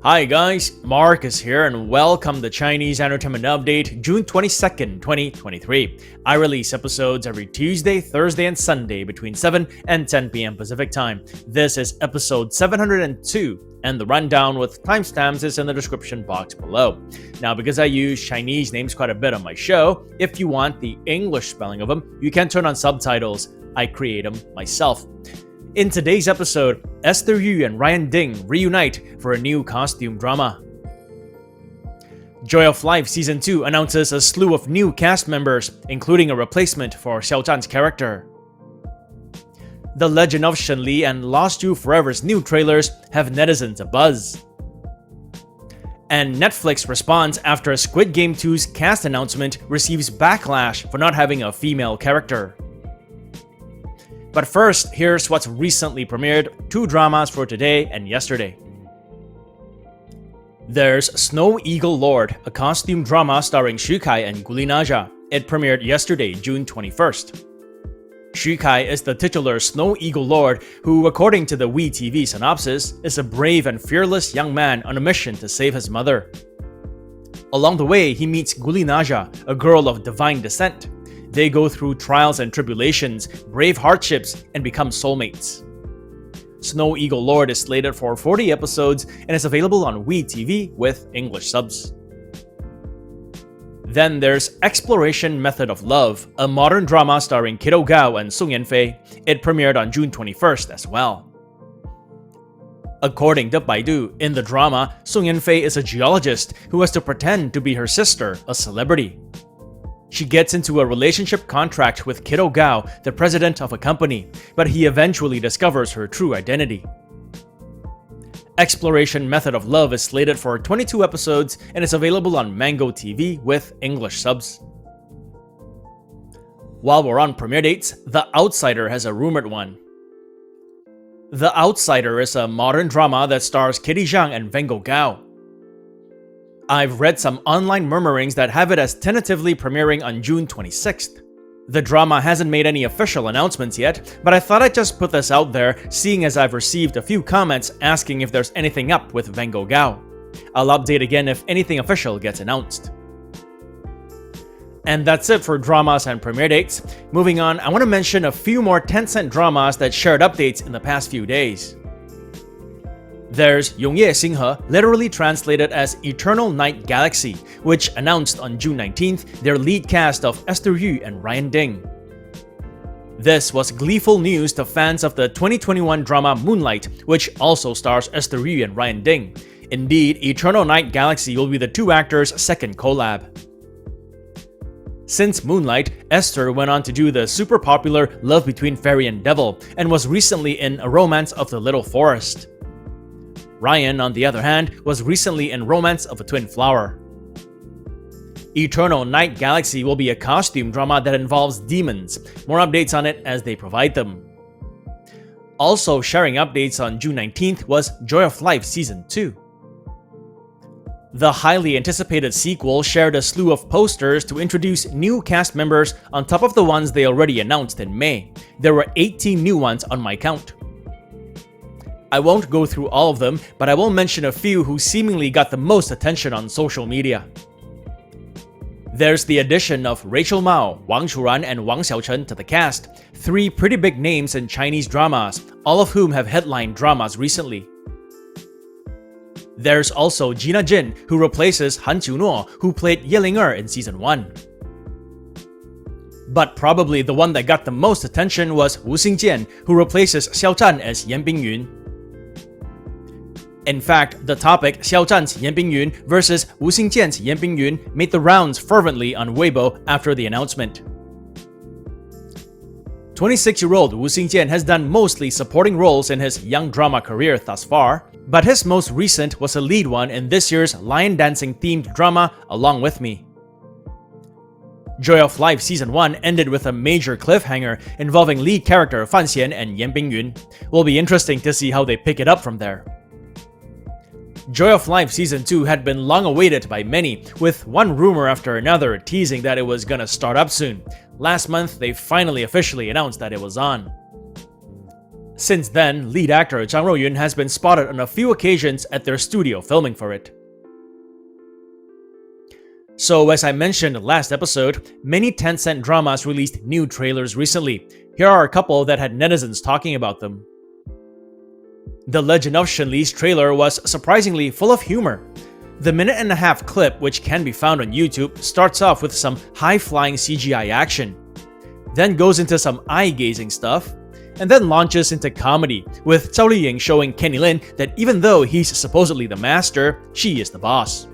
Hi guys, Marcus here and welcome to Chinese Entertainment Update, June 22nd, 2023. I release episodes every Tuesday, Thursday, and Sunday between 7 and 10 p.m. Pacific Time. This is episode 702, and the rundown with timestamps is in the description box below. Now, because I use Chinese names quite a bit on my show, if you want the English spelling of them, you can turn on subtitles. I create them myself. In today's episode, Esther Yu and Ryan Ding reunite for a new costume drama. Joy of Life Season 2 announces a slew of new cast members, including a replacement for Xiao Zhan's character. The Legend of Shen and Lost You Forever's new trailers have netizens abuzz. And Netflix responds after Squid Game 2's cast announcement receives backlash for not having a female character. But first, here's what's recently premiered, two dramas for today and yesterday. There's Snow Eagle Lord, a costume drama starring Xu Kai and Guli Na. It premiered yesterday, June 21st. Xu Kai is the titular Snow Eagle Lord who, according to the WeTV synopsis, is a brave and fearless young man on a mission to save his mother. Along the way, he meets Guli Na, a girl of divine descent. They go through trials and tribulations, brave hardships, and become soulmates. Snow Eagle Lord is slated for 40 episodes and is available on WeTV with English subs. Then there's Exploration Method of Love, a modern drama starring Kiddo Gao and Song Yanfei. It premiered on June 21st as well. According to Baidu, in the drama, Song Yanfei is a geologist who has to pretend to be her sister, a celebrity. She gets into a relationship contract with Kiddo Gao, the president of a company, but he eventually discovers her true identity. Exploration Method of Love is slated for 22 episodes and is available on Mango TV with English subs. While we're on premiere dates, The Outsider has a rumored one. The Outsider is a modern drama that stars Kitty Zhang and Vengo Gao. I've read some online murmurings that have it as tentatively premiering on June 26th. The drama hasn't made any official announcements yet, but I thought I'd just put this out there, seeing as I've received a few comments asking if there's anything up with Vengo Gao. I'll update again if anything official gets announced. And that's it for dramas and premiere dates. Moving on, I want to mention a few more Tencent dramas that shared updates in the past few days. There's Yongye Xinghe, literally translated as Eternal Night Galaxy, which announced on June 19th their lead cast of Esther Yu and Ryan Ding. This was gleeful news to fans of the 2021 drama Moonlight, which also stars Esther Yu and Ryan Ding. Indeed, Eternal Night Galaxy will be the two actors' second collab. Since Moonlight, Esther went on to do the super popular Love Between Fairy and Devil, and was recently in A Romance of the Little Forest. Ryan, on the other hand, was recently in Romance of a Twin Flower. Eternal Night Galaxy will be a costume drama that involves demons. More updates on it as they provide them. Also sharing updates on June 19th was Joy of Life Season 2. The highly anticipated sequel shared a slew of posters to introduce new cast members on top of the ones they already announced in May. There were 18 new ones on my count. I won't go through all of them, but I will mention a few who seemingly got the most attention on social media. There's the addition of Rachel Mao, Wang Churan, and Wang Xiaochen to the cast, three pretty big names in Chinese dramas, all of whom have headlined dramas recently. There's also Gina Jin, who replaces Han Qiunuo, who played Ye Ling in Season 1. But probably the one that got the most attention was Wu Xingjian, who replaces Xiao Zhan as Yan Bingyun. In fact, the topic Xiao Zhan's Yan Bingyun versus Wu Xingjian's Yan Bingyun made the rounds fervently on Weibo after the announcement. 26-year-old Wu Xingjian has done mostly supporting roles in his young drama career thus far, but his most recent was a lead one in this year's lion dancing themed drama Along With Me. Joy of Life Season 1 ended with a major cliffhanger involving lead character Fan Xian and Yan Bingyun. Will be interesting to see how they pick it up from there. Joy of Life Season 2 had been long awaited by many, with one rumor after another teasing that it was gonna start up soon. Last month, they finally officially announced that it was on. Since then, lead actor Zhang Rouyun has been spotted on a few occasions at their studio filming for it. So, as I mentioned in the last episode, many Tencent dramas released new trailers recently. Here are a couple that had netizens talking about them. The Legend of Shen Li's trailer was surprisingly full of humor. The minute-and-a-half clip, which can be found on YouTube, starts off with some high-flying CGI action, then goes into some eye-gazing stuff, and then launches into comedy, with Zhao Liying showing Kenny Lin that even though he's supposedly the master, she is the boss.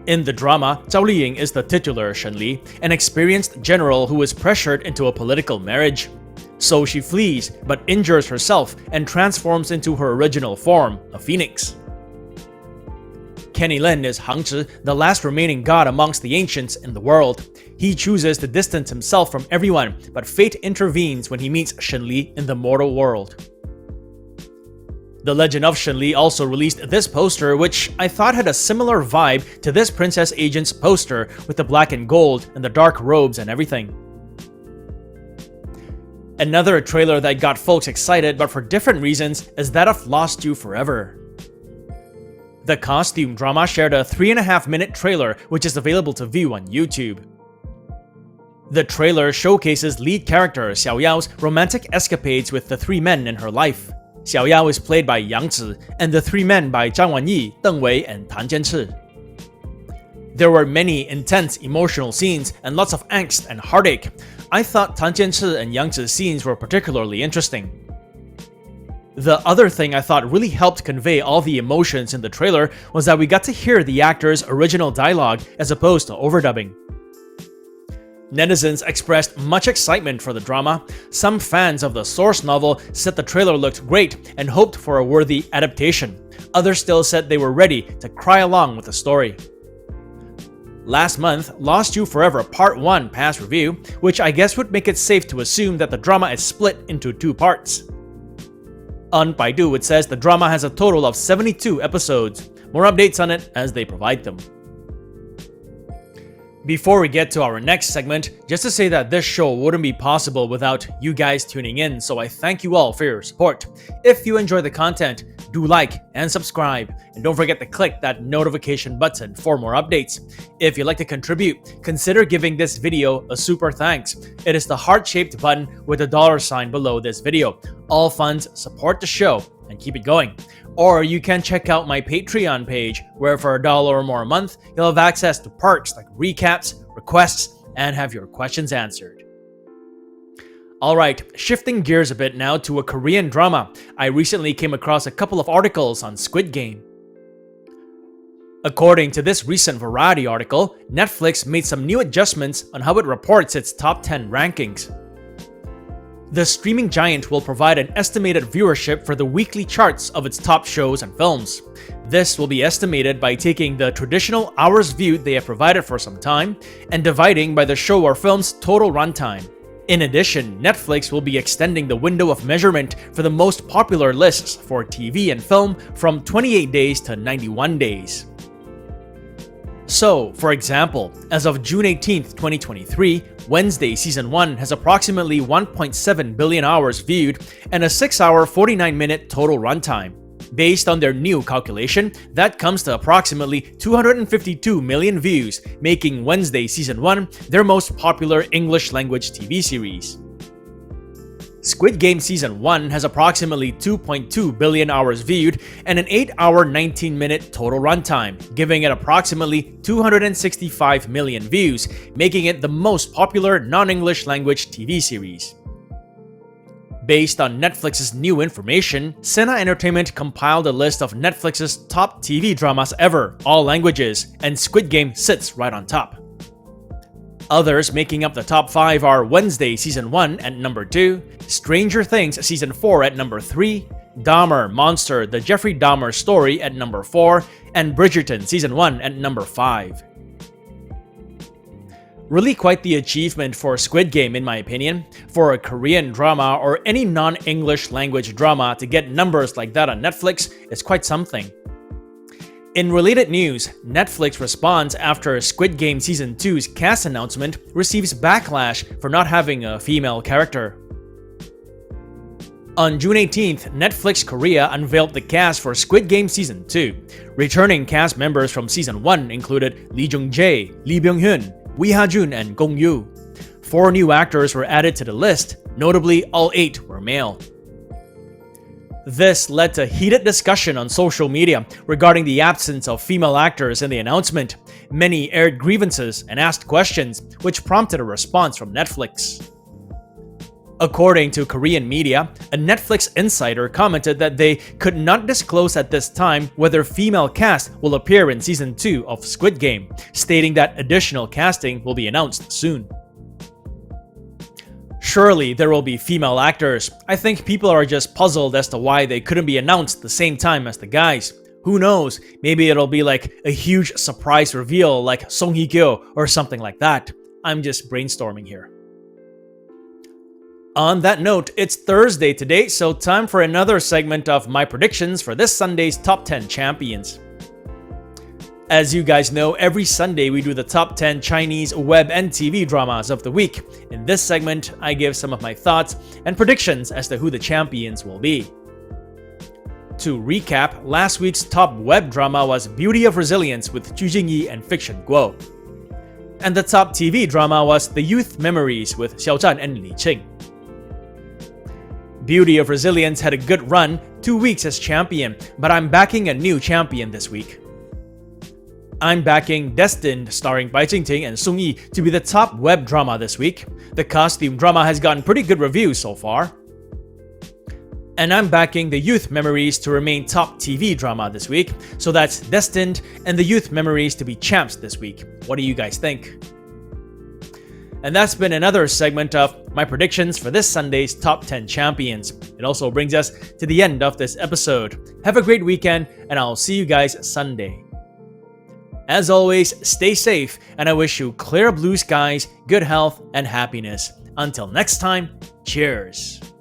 In the drama, Zhao Liying is the titular Shen Li, an experienced general who is pressured into a political marriage. So she flees, but injures herself and transforms into her original form, a phoenix. Kenny Lin is Hangzhi, the last remaining god amongst the ancients in the world. He chooses to distance himself from everyone, but fate intervenes when he meets Shen Li in the mortal world. The Legend of Shen Li also released this poster, which I thought had a similar vibe to this Princess Agent's poster with the black and gold and the dark robes and everything. Another trailer that got folks excited, but for different reasons, is that of Lost You Forever. The costume drama shared a 3.5-minute trailer, which is available to view on YouTube. The trailer showcases lead character Xiao Yao's romantic escapades with the three men in her life. Xiao Yao is played by Yang Zi, and the three men by Zhang Wanyi, Deng Wei, and Tan Jianchi. There were many intense emotional scenes and lots of angst and heartache. I thought Tan Jianchi and Yang Zi's scenes were particularly interesting. The other thing I thought really helped convey all the emotions in the trailer was that we got to hear the actors' original dialogue as opposed to overdubbing. Netizens expressed much excitement for the drama. Some fans of the source novel said the trailer looked great and hoped for a worthy adaptation. Others still said they were ready to cry along with the story. Last month, Lost You Forever Part 1 passed review, which I guess would make it safe to assume that the drama is split into 2 parts. On Baidu, it says the drama has a total of 72 episodes. More updates on it as they provide them. Before we get to our next segment, just to say that this show wouldn't be possible without you guys tuning in, so I thank you all for your support. If you enjoy the content, do like and subscribe, and don't forget to click that notification button for more updates. If you'd like to contribute, consider giving this video a super thanks. It is the heart-shaped button with a $sign below this video. All funds support the show and keep it going. Or you can check out my Patreon page, where for $1 or more a month, you'll have access to perks like recaps, requests, and have your questions answered. Alright, shifting gears a bit now to a Korean drama. I recently came across a couple of articles on Squid Game. According to this recent Variety article, Netflix made some new adjustments on how it reports its top 10 rankings. The streaming giant will provide an estimated viewership for the weekly charts of its top shows and films. This will be estimated by taking the traditional hours viewed they have provided for some time and dividing by the show or film's total runtime. In addition, Netflix will be extending the window of measurement for the most popular lists for TV and film from 28 days to 91 days. So, for example, as of June 18th, 2023, Wednesday Season 1 has approximately 1.7 billion hours viewed and a 6-hour 49-minute total runtime. Based on their new calculation, that comes to approximately 252 million views, making Wednesday Season 1 their most popular English-language TV series. Squid Game Season 1 has approximately 2.2 billion hours viewed and an 8-hour 19-minute total runtime, giving it approximately 265 million views, making it the most popular non-English language TV series. Based on Netflix's new information, Sena Entertainment compiled a list of Netflix's top TV dramas ever, all languages, and Squid Game sits right on top. Others making up the top 5 are Wednesday Season 1 at number 2, Stranger Things Season 4 at number 3, Dahmer Monster: The Jeffrey Dahmer Story at number 4, and Bridgerton Season 1 at number 5. Really quite the achievement for Squid Game in my opinion. For a Korean drama or any non-English language drama to get numbers like that on Netflix is quite something. In related news, Netflix responds after Squid Game Season 2's cast announcement receives backlash for not having a female character. On June 18th, Netflix Korea unveiled the cast for Squid Game Season 2. Returning cast members from Season 1 included Lee Jung-jae, Lee Byung-hun, Wee Ha-jun, and Gong Yoo. 4 new actors were added to the list, notably all 8 were male. This led to heated discussion on social media regarding the absence of female actors in the announcement. Many aired grievances and asked questions, which prompted a response from Netflix. According to Korean media, a Netflix insider commented that they could not disclose at this time whether female cast will appear in Season 2 of Squid Game, stating that additional casting will be announced soon. Surely there will be female actors. I think people are just puzzled as to why they couldn't be announced the same time as the guys. Who knows, maybe it'll be like a huge surprise reveal like Song Hye-kyo or something like that. I'm just brainstorming here. On that note, it's Thursday today, so time for another segment of my predictions for this Sunday's Top 10 Champions. As you guys know, every Sunday we do the top 10 Chinese web and TV dramas of the week. In this segment, I give some of my thoughts and predictions as to who the champions will be. To recap, last week's top web drama was Beauty of Resilience with Ju Jingyi and Fiction Guo. And the top TV drama was The Youth Memories with Xiao Zhan and Li Qing. Beauty of Resilience had a good run, 2 weeks as champion, but I'm backing a new champion this week. I'm backing Destined, starring Bai Jingting and Sung Yi, to be the top web drama this week. The costume drama has gotten pretty good reviews so far. And I'm backing The Youth Memories to remain top TV drama this week. So that's Destined and The Youth Memories to be champs this week. What do you guys think? And that's been another segment of my predictions for this Sunday's Top 10 Champions. It also brings us to the end of this episode. Have a great weekend, and I'll see you guys Sunday. As always, stay safe, and I wish you clear blue skies, good health, and happiness. Until next time, cheers!